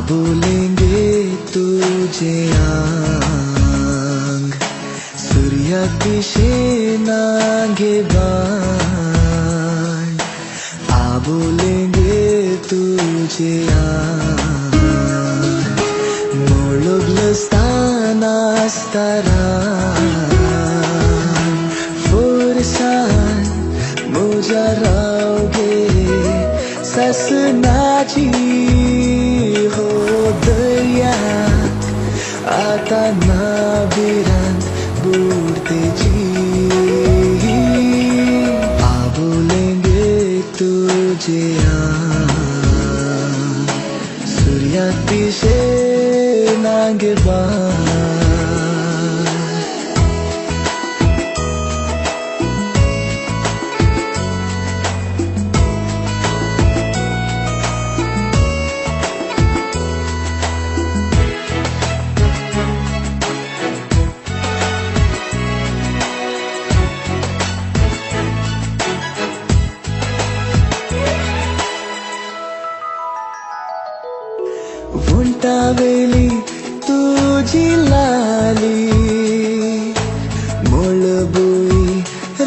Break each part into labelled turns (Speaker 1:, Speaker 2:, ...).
Speaker 1: बोलेंगे तुझे आंग सूर्यातिशे नागे बाण आ बोलेंगे तुझे आंग मोळगलस्ताना स्तारान फुरसान मुजा रावगे ससनाची हो दर्या आता नाविरान बुडतेची आ बोलेंगे तुझे आंग सूर्यातिशे नागे बाण वंटावेली तुझी लाली मोळबुई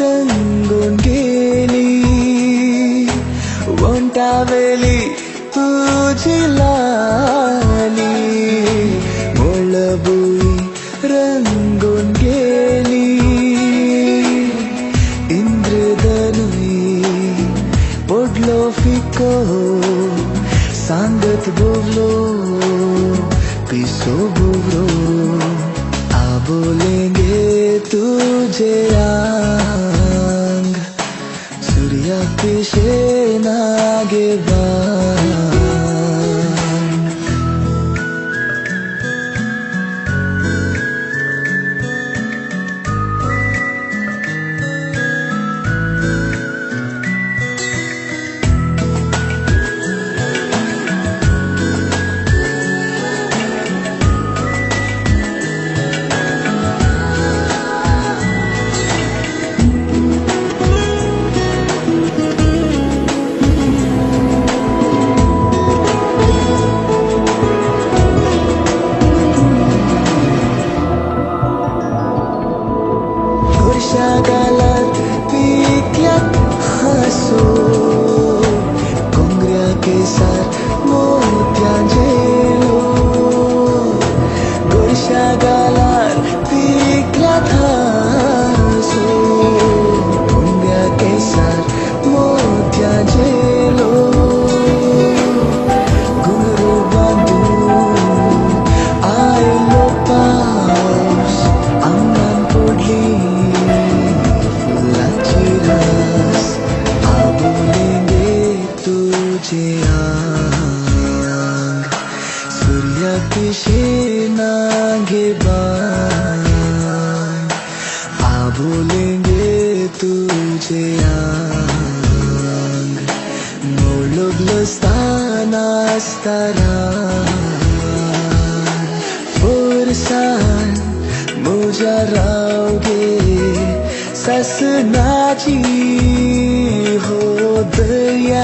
Speaker 1: रंगून गेली वंटावेली तुझी लाली मोळबुई रंगून गेली इंद्रधनुई पडलो फिको सांगत बोवलो पिसो बोवलो आ बोलेंगे तुझे आंग सूर्यातिशे नागे बाण गालात पिकल्यात हासो कोंगऱ्या केसार मोत्यांचेलो गोरशा गालार पिकल्यात हासो कोंगऱ्या केसार मोत्यांचेलो घुंगरू बांदून आयलो पावस आंगान पडली सूर्यातिशे नागे बाण आ बोलेंगे तुझे आंग मोळगलस्ताना स्तारान फुरसान मुजा रावगे ससनाची हो दर्या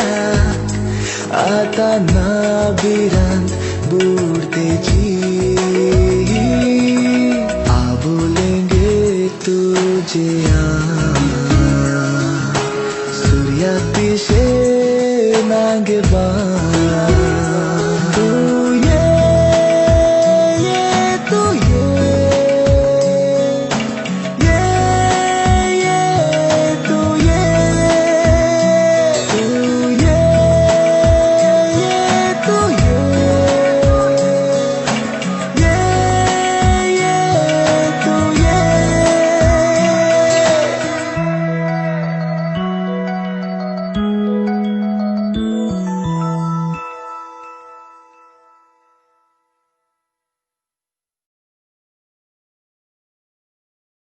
Speaker 1: आता नाविरान बुडतेची आ बोलेंगे तुझे